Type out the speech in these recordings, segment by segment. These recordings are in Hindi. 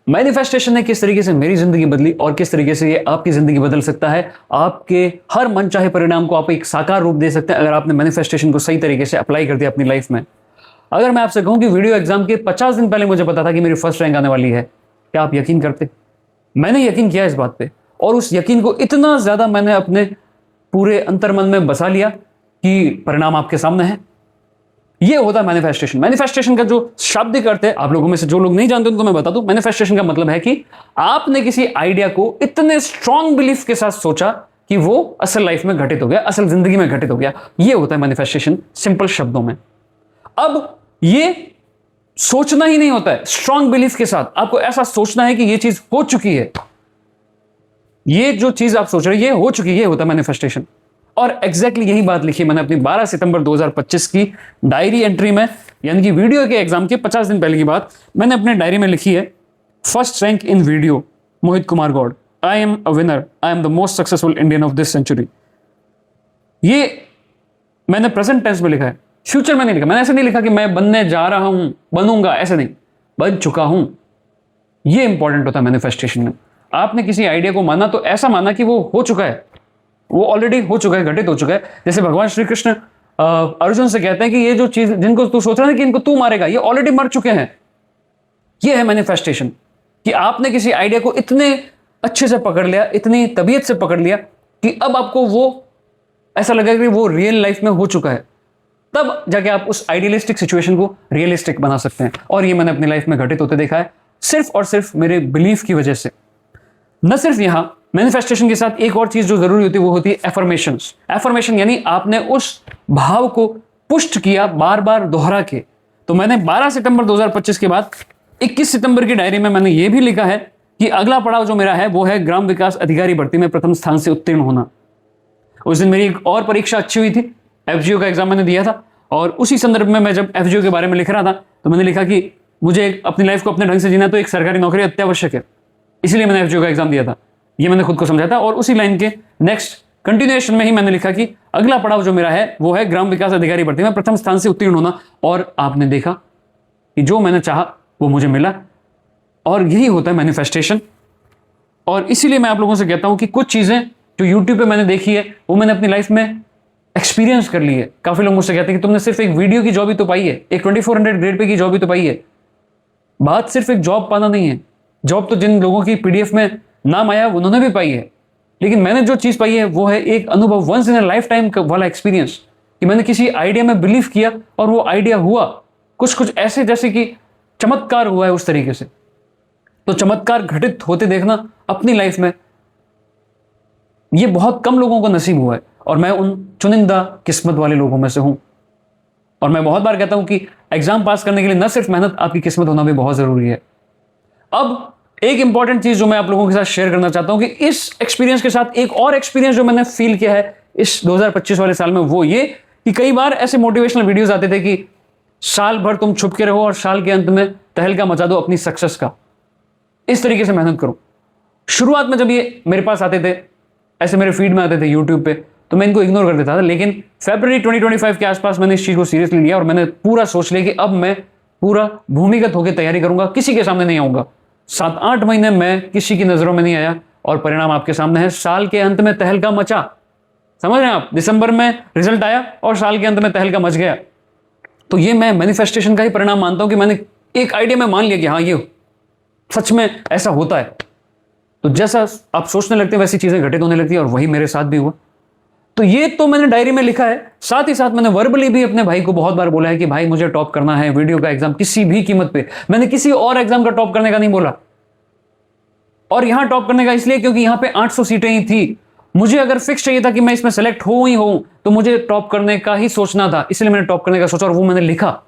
मैनिफेस्टेशन ने किस तरीके से मेरी जिंदगी बदली और किस तरीके से ये आपकी जिंदगी बदल सकता है। आपके हर मनचाहे परिणाम को आप एक साकार रूप दे सकते हैं अगर आपने मैनिफेस्टेशन को सही तरीके से अप्लाई कर दिया अपनी लाइफ में। अगर मैं आपसे कहूं कि वीडियो एग्जाम के 50 दिन पहले मुझे पता था कि मेरी फर्स्ट रैंक आने वाली है, क्या आप यकीन करते? मैंने यकीन किया इस बात पे, और उस यकीन को इतना ज्यादा मैंने अपने पूरे अंतर्मन में बसा लिया कि परिणाम आपके सामने है। ये होता है मैनिफेस्टेशन। मैनिफेस्टेशन का जो शाब्दिक अर्थ है, आप लोगों में से जो लोग नहीं जानते उनको मैं बता दूं, मैनिफेस्टेशन का मतलब है कि आपने किसी आइडिया को इतने स्ट्रॉन्ग बिलीफ के साथ सोचा कि वो असल लाइफ में घटित हो गया, असल जिंदगी में घटित हो गया। ये होता है मैनिफेस्टेशन सिंपल शब्दों में। अब ये सोचना ही नहीं होता है, स्ट्रॉन्ग बिलीफ के साथ आपको ऐसा सोचना है कि ये चीज हो चुकी है, ये जो चीज आप सोच रहे हैं ये हो चुकी है, ये होता है मैनिफेस्टेशन। और एग्जैक्टली यही बात लिखी मैंने अपनी 12 सितंबर 2025 की डायरी एंट्री में, यानी कि वीडियो के एग्जाम के 50 दिन पहले की बात मैंने अपने डायरी में लिखी है। First rank in video, Mohit Kumar Gaur, I am a winner, I am the most successful Indian of this century. ये मैंने प्रेजेंट टेंस में लिखा है, फ्यूचर में नहीं लिखा। मैंने ऐसे नहीं लिखा कि मैं बनने जा रहा हूं, बनूंगा, ऐसे नहीं, बन चुका हूं। ये इंपॉर्टेंट होता है मैनिफेस्टेशन में। आपने किसी आइडिया को माना तो ऐसा माना कि वो हो चुका है, वो ऑलरेडी हो चुका है, घटित हो चुका है। जैसे भगवान श्री कृष्ण अर्जुन से कहते हैं कि ये जो चीज जिनको तू सोच रहा है कि इनको तू मारेगा, ये ऑलरेडी मर चुके हैं। ये है मैनिफेस्टेशन कि आपने किसी आइडिया को इतने अच्छे से पकड़ लिया, इतनी तबीयत से पकड़ लिया कि अब आपको वो ऐसा लगा कि वो रियल लाइफ में हो चुका है। तब जाके आप उस आइडियलिस्टिक सिचुएशन को रियलिस्टिक बना सकते हैं। और ये मैंने अपनी लाइफ में घटित होते देखा है, सिर्फ और सिर्फ मेरे बिलीफ की वजह से। न सिर्फ यहां मैनिफेस्टेशन के साथ एक और चीज जो जरूरी होती है वो होती है एफर्मेशंस। एफर्मेशन यानी आपने उस भाव को पुष्ट किया बार बार दोहरा के। तो मैंने 12 सितंबर 2025 के बाद 21 सितंबर की डायरी में मैंने ये भी लिखा है कि अगला पड़ाव जो मेरा है वो है ग्राम विकास अधिकारी भर्ती में प्रथम स्थान से उत्तीर्ण होना। उस दिन मेरी एक और परीक्षा अच्छी हुई थी, एफजीओ का एग्जाम मैंने दिया था, और उसी संदर्भ में मैं जब एफजीओ के बारे में लिख रहा था तो मैंने लिखा कि मुझे अपनी लाइफ को अपने ढंग से जीना तो एक सरकारी नौकरी अत्यावश्यक है, इसलिए मैंने एफजीओ का एग्जाम दिया था। ये मैंने खुद को समझा था। और उसी लाइन के नेक्स्ट कंटिन्यूएशन में ही मैंने लिखा कि अगला पड़ाव जो मेरा है वो है ग्राम विकास अधिकारी भर्ती में प्रथम स्थान से उत्तीर्ण होना। और आपने देखा कि जो मैंने चाहा वो मुझे मिला। और यही होता है मैनिफेस्टेशन। और इसीलिए मैं आप लोगों से कहता हूं कि कुछ चीजें जो यूट्यूब पे मैंने देखी है वो मैंने अपनी लाइफ में एक्सपीरियंस कर ली है। काफी लोग मुझसे कहते हैं कि तुमने सिर्फ एक वीडियो की जॉब ही तो पाई है, एक 2400 ग्रेड पे की जॉब ही तो पाई है। बात सिर्फ एक जॉब पाना नहीं है, जॉब तो जिन लोगों की पीडीएफ में नाम आया उन्होंने भी पाई है, लेकिन मैंने जो चीज पाई है वो है एक अनुभव, once in a life time वाला एक्सपीरियंस, कि मैंने किसी आइडिया में बिलीव किया और वो आइडिया हुआ। कुछ ऐसे जैसे कि चमत्कार हुआ है उस तरीके से। तो चमत्कार घटित होते देखना अपनी लाइफ में ये बहुत कम लोगों को नसीब हुआ है, और मैं उन चुनिंदा किस्मत वाले लोगों में से हूं। और मैं बहुत बार कहता हूं कि एग्जाम पास करने के लिए न सिर्फ मेहनत, आपकी किस्मत होना भी बहुत जरूरी है। अब एक इंपॉर्टेंट चीज जो मैं आप लोगों के साथ शेयर करना चाहता हूं कि इस एक्सपीरियंस के साथ एक और एक्सपीरियंस जो मैंने फील किया है इस 2025 वाले साल में, वो ये कि कई बार ऐसे मोटिवेशनल वीडियोस आते थे कि साल भर तुम छुप के रहो और साल के अंत में तहलका मचा दो अपनी सक्सेस का, इस तरीके से मेहनत करो। शुरुआत में जब ये मेरे पास आते थे, ऐसे मेरे फीड में आते थे यूट्यूब पे, तो मैं इनको इग्नोर कर देता था। लेकिन फरवरी 2025 के आसपास मैंने इस चीज को सीरियसली लिया और मैंने पूरा सोच लिया कि अब मैं पूरा भूमिगत होकर तैयारी करूंगा, किसी के सामने नहीं आऊंगा। 7-8 महीने मैं किसी की नजरों में नहीं आया और परिणाम आपके सामने है। साल के अंत में तहलका मचा, समझ रहे हैं आप? दिसंबर में रिजल्ट आया और साल के अंत में तहलका मच गया। तो ये मैं मैनिफेस्टेशन का ही परिणाम मानता हूं कि मैंने एक आइडिया में मान लिया कि हाँ ये सच में ऐसा होता है। तो जैसा आप सोचने लगते हैं वैसी चीजें घटित होने लगती है, और वही मेरे साथ भी हुआ। तो ये तो मैंने डायरी में लिखा है, साथ ही साथ मैंने वर्बली भी अपने भाई को बहुत बार बोला है कि भाई मुझे टॉप करना है वीडियो का एग्जाम किसी भी कीमत पे। मैंने किसी और एग्जाम का टॉप करने का नहीं बोला, और यहां टॉप करने का इसलिए क्योंकि यहां पे 800 सीटें ही थी। मुझे अगर फिक्स चाहिए था कि मैं इसमें सेलेक्ट हो ही हूं तो मुझे टॉप करने का ही सोचना था, इसलिए मैंने टॉप करने का सोचा और वो मैंने लिखा।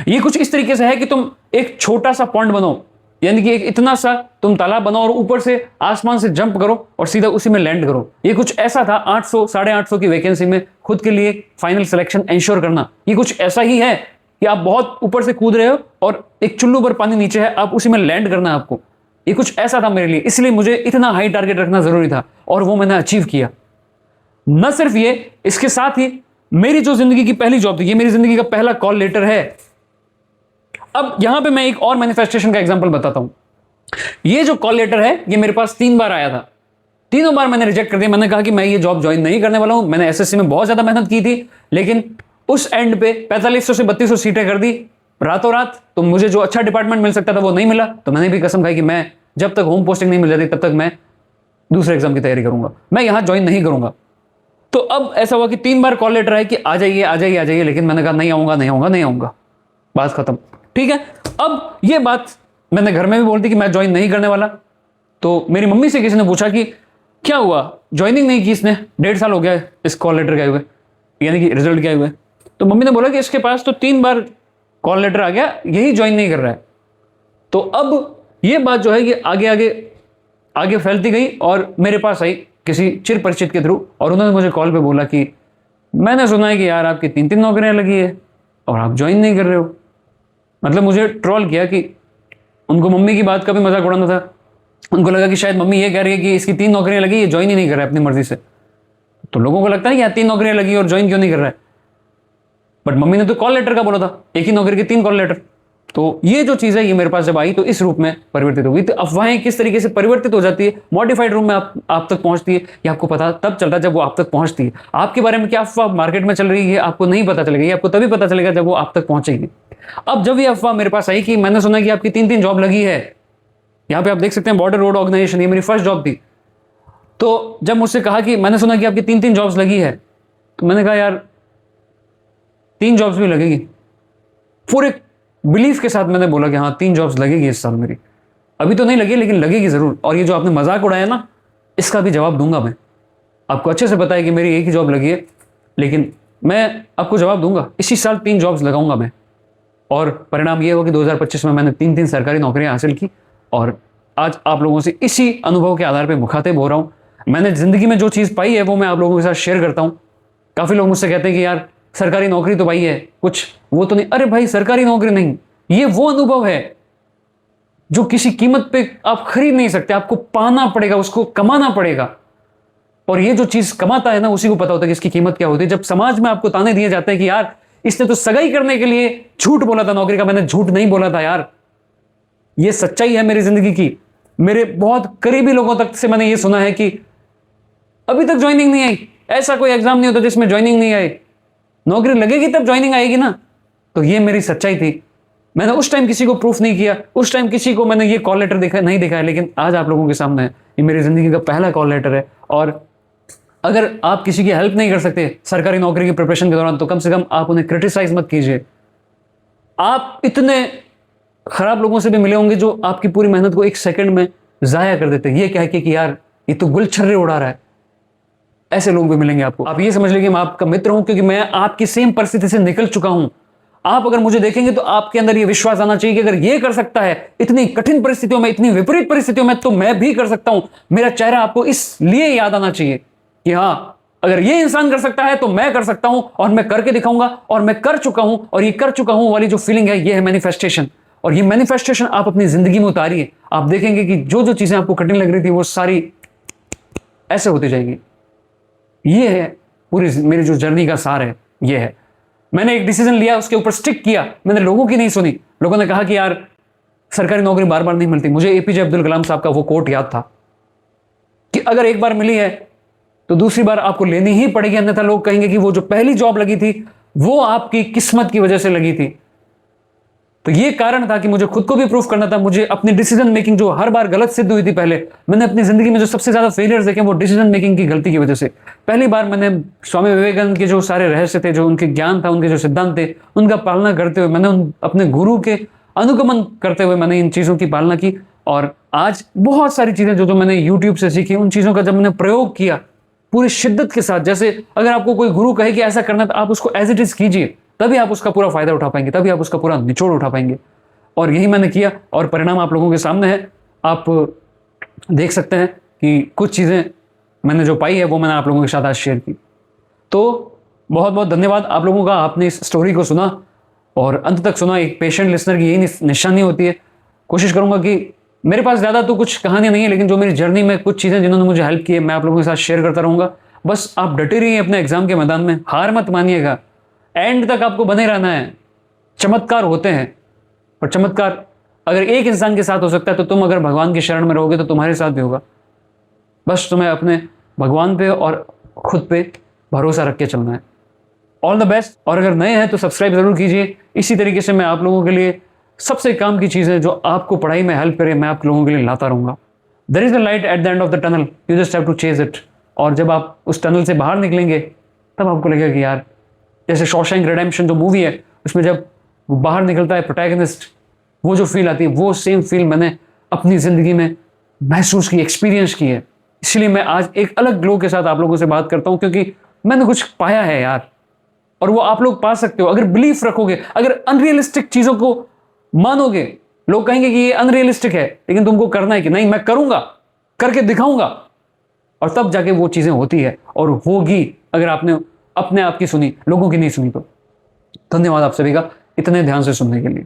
ये कुछ इस तरीके से है कि तुम एक छोटा सा पॉइंट बनो, यानी कि एक इतना सा तुम तालाब बनाओ और ऊपर से आसमान से जंप करो और सीधा उसी में लैंड करो। ये कुछ ऐसा था 800 850 की वैकेंसी में खुद के लिए फाइनल सिलेक्शन इंश्योर करना। ये कुछ ऐसा ही है कि आप बहुत ऊपर से कूद रहे हो और एक चुल्लू भर पानी नीचे है, आप उसी में लैंड करना है आपको। ये कुछ ऐसा था मेरे लिए, इसलिए मुझे इतना हाई टारगेट रखना जरूरी था और वो मैंने अचीव किया। न सिर्फ ये, इसके साथ ही मेरी जो जिंदगी की पहली जॉब थी, ये मेरी जिंदगी का पहला कॉल लेटर है। अब यहां पे मैं एक और मैनिफेस्टेशन का एग्जांपल बताता हूं। ये जो कॉल लेटर है ये मेरे पास 3 बार आया था, तीनों बार मैंने रिजेक्ट कर दिया। मैंने कहा कि मैं ये जॉब ज्वाइन नहीं करने वाला हूं। मैंने एसएससी में बहुत ज्यादा मेहनत की थी, लेकिन उस एंड पे 4500 से 3200 सीटें कर दी रातों रात, तो मुझे जो अच्छा डिपार्टमेंट मिल सकता था वो नहीं मिला। तो मैंने भी कसम खाई कि मैं जब तक होम पोस्टिंग नहीं मिल जाती तब तक मैं दूसरे एग्जाम की तैयारी करूंगा, मैं यहां ज्वाइन नहीं करूंगा। तो अब ऐसा हुआ कि 3 बार कॉल लेटर आए कि आ जाइए आ जाइए आ जाइए, लेकिन मैंने कहा नहीं आऊंगा नहीं आऊंगा नहीं आऊंगा, बात खत्म। ठीक है, अब ये बात मैंने घर में भी बोल दी कि मैं ज्वाइन नहीं करने वाला। तो मेरी मम्मी से किसी ने पूछा कि क्या हुआ, ज्वाइनिंग नहीं की इसने, 1.5 साल हो गया इस कॉल लेटर के आए हुए, यानी कि रिजल्ट के आए हुए। तो मम्मी ने बोला कि इसके पास तो 3 बार कॉल लेटर आ गया, यही ज्वाइन नहीं कर रहा है। तो अब ये बात जो है ये आगे आगे आगे फैलती गई और मेरे पास आई किसी चिर परिचित के थ्रू, और उन्होंने मुझे कॉल पे बोला कि मैंने सुना है कि यार आपकी 3-3 नौकरियां लगी है और आप ज्वाइन नहीं कर रहे हो। मतलब मुझे ट्रोल किया कि उनको मम्मी की बात का भी मजाक उड़ाना था। उनको लगा कि शायद मम्मी ये कह रही है कि इसकी 3 नौकरियां लगी, ये ज्वाइन ही नहीं कर रहा है अपनी मर्जी से। तो लोगों को लगता है कि यार 3 नौकरियां लगी और ज्वाइन क्यों नहीं कर रहा है, बट मम्मी ने तो कॉल लेटर का बोला था, एक ही नौकरी के 3 कॉल लेटर। तो ये जो चीज है ये मेरे पास जब आई तो इस रूप में परिवर्तित हो गई। तो अफवाहें किस तरीके से परिवर्तित हो जाती है, मॉडिफाइड रूप में आप तक पहुंचती है, ये आपको पता तब चलता है जब वो आप तक पहुंचती है। आपके बारे में क्या अफवाह मार्केट में चल रही है आपको नहीं पता चलेगा, ये आपको तभी पता चलेगा जब वो आप तक पहुंचेगी। अब जब ये अफवाह मेरे पास आई कि मैंने सुना कि आपकी 3-3 जॉब लगी है, यहां पे आप देख सकते हैं बॉर्डर रोड ऑर्गेनाइजेशन, ये मेरी फर्स्ट जॉब थी। तो जब मुझसे कहा कि मैंने सुना कि आपकी 3-3 जॉब्स लगी है, तो मैंने कहा यार 3 जॉब्स भी लगेगी, पूरे बिलीफ के साथ मैंने बोला कि हाँ 3 जॉब्स लगेगी इस साल मेरी। अभी तो नहीं लगी लेकिन लगेगी जरूर। और ये जो आपने मजाक उड़ाया ना, इसका भी जवाब दूंगा मैं। आपको अच्छे से पता है कि मेरी एक ही जॉब लगी है, लेकिन मैं आपको जवाब दूंगा, इसी साल 3 जॉब्स लगाऊंगा मैं। और परिणाम ये हो कि 2025 में मैंने 3-3 सरकारी नौकरियां हासिल की, और आज आप लोगों से इसी अनुभव के आधार पर मुखातिब हो रहा हूं। मैंने जिंदगी में जो चीज़ पाई है वो मैं आप लोगों के साथ शेयर करता हूं। काफ़ी लोग मुझसे कहते हैं कि यार सरकारी नौकरी तो पाई है, कुछ वो तो नहीं। अरे भाई सरकारी नौकरी नहीं, ये वो अनुभव है जो किसी कीमत पे आप खरीद नहीं सकते, आपको पाना पड़ेगा, उसको कमाना पड़ेगा। और ये जो चीज कमाता है ना उसी को पता होता है कि इसकी कीमत क्या होती है। जब समाज में आपको ताने दिए जाते हैं कि यार इसने तो सगाई करने के लिए झूठ बोला था नौकरी का, मैंने झूठ नहीं बोला था यार, ये सच्चाई है मेरी जिंदगी की। मेरे बहुत करीबी लोगों तक से मैंने ये सुना है कि अभी तक ज्वाइनिंग नहीं आई, ऐसा कोई एग्जाम नहीं होता जिसमें ज्वाइनिंग नहीं आई, नौकरी लगेगी तब ज्वाइनिंग आएगी ना। तो ये मेरी सच्चाई थी। मैंने उस टाइम किसी को प्रूफ नहीं किया, उस टाइम किसी को मैंने ये कॉल लेटर नहीं दिखाया, लेकिन आज आप लोगों के सामने है। ये मेरी जिंदगी का पहला कॉल लेटर है। और अगर आप किसी की हेल्प नहीं कर सकते सरकारी नौकरी की प्रिपरेशन के दौरान, तो कम से कम आप उन्हें क्रिटिसाइज मत कीजिए। आप इतने खराब लोगों से भी मिले होंगे जो आपकी पूरी मेहनत को 1 सेकंड में जाया कर देते हैं, ये कह के कि यार ये तो गुलछर्रे उड़ा रहा है। ऐसे लोग भी मिलेंगे आपको। आप ये समझ लीजिए मैं आपका मित्र हूं, क्योंकि मैं आपकी सेम परिस्थिति से निकल चुका हूं। आप अगर मुझे देखेंगे तो आपके अंदर ये विश्वास आना चाहिए कि अगर ये कर सकता है इतनी कठिन परिस्थितियों में, इतनी विपरीत परिस्थितियों में, तो मैं भी कर सकता हूं। मेरा चेहरा आपको इसलिए याद आना चाहिए कि हां अगर ये इंसान कर सकता है तो मैं कर सकता हूं, और मैं करके दिखाऊंगा, और मैं कर चुका हूं। और ये कर चुका हूं वाली जो फीलिंग है ये है मैनिफेस्टेशन। और ये मैनिफेस्टेशन आप अपनी जिंदगी में उतारिए, आप देखेंगे कि जो जो चीजें आपको कठिन लग रही थी वो सारी ऐसे होती जाएगी। ये है पूरी मेरी जो जर्नी का सार है, ये है। मैंने एक डिसीजन लिया, उसके ऊपर स्टिक किया, मैंने लोगों की नहीं सुनी। लोगों ने कहा कि यार सरकारी नौकरी बार बार नहीं मिलती। मुझे एपीजे अब्दुल कलाम साहब का वो कोट याद था कि अगर एक बार मिली है तो दूसरी बार आपको लेनी ही पड़ेगी, अन्यथा लोग कहेंगे कि वो जो पहली जॉब लगी थी वो आपकी किस्मत की वजह से लगी थी। तो ये कारण था कि मुझे खुद को भी प्रूफ करना था। मुझे अपनी डिसीजन मेकिंग जो हर बार गलत सिद्ध हुई थी, पहले मैंने अपनी जिंदगी में जो सबसे ज्यादा फेलियर्स देखे वो डिसीजन मेकिंग की गलती की वजह से। पहली बार मैंने स्वामी विवेकानंद के जो सारे रहस्य थे, जो उनके ज्ञान था, उनके जो सिद्धांत थे, उनका पालना करते हुए, मैंने अपने गुरु के अनुगमन करते हुए मैंने इन चीजों की पालना की। और आज बहुत सारी चीजें जो मैंने यूट्यूब से सीखी, उन चीजों का जब मैंने प्रयोग किया पूरी शिद्दत के साथ, जैसे अगर आपको कोई गुरु कहे कि ऐसा करना, तो आप उसको एज इट इज कीजिए, तभी आप उसका पूरा फायदा उठा पाएंगे, तभी आप उसका पूरा निचोड़ उठा पाएंगे। और यही मैंने किया, और परिणाम आप लोगों के सामने है। आप देख सकते हैं कि कुछ चीज़ें मैंने जो पाई है वो मैंने आप लोगों के साथ आज शेयर की। तो बहुत बहुत धन्यवाद आप लोगों का, आपने इस स्टोरी को सुना और अंत तक सुना। एक पेशेंट लिसनर की यही निशानी होती है। कोशिश करूंगा कि मेरे पास ज़्यादा तो कुछ कहानी नहीं है, लेकिन जो मेरी जर्नी में कुछ चीज़ें जिन्होंने मुझे हेल्प की है, मैं आप लोगों के साथ शेयर करता रहूँगा। बस आप डटे रहिए अपने एग्जाम के मैदान में, हार मत मानिएगा, एंड तक आपको बने रहना है। चमत्कार होते हैं, और चमत्कार अगर एक इंसान के साथ हो सकता है तो तुम अगर भगवान की शरण में रहोगे तो तुम्हारे साथ भी होगा। बस तुम्हें अपने भगवान पे और खुद पे भरोसा रख के चलना है। All the best. और अगर नए हैं तो सब्सक्राइब जरूर कीजिए। इसी तरीके से मैं आप लोगों के लिए सबसे काम की चीज़ें जो आपको पढ़ाई में हेल्प करे, मैं आप लोगों के लिए लाता रहूँगा। There is a light at the end of the tunnel, you just have to chase it. और जब आप उस टनल से बाहर निकलेंगे तब आपको लगेगा कि यार, जैसे शॉशैंक रिडेम्पशन जो मूवी है, उसमें जब वो बाहर निकलता है प्रोटैगनिस्ट, वो जो फील आती है, वो सेम फील मैंने अपनी ज़िंदगी में महसूस की, एक्सपीरियंस की है। इसलिए मैं आज एक अलग ग्लो के साथ आप लोगों से बात करता हूँ, क्योंकि मैंने कुछ पाया है यार, और वो आप लोग पा सकते हो अगर बिलीफ रखोगे, अगर अनरियलिस्टिक चीज़ों को मानोगे। लोग कहेंगे कि ये अनरियलिस्टिक है, लेकिन तुमको करना है कि नहीं, मैं करूंगा, करके दिखाऊंगा, और तब जाके वो चीज़ें होती है और होगी, अगर आपने अपने आप की सुनी, लोगों की नहीं सुनी तो। धन्यवाद आप सभी का इतने ध्यान से सुनने के लिए।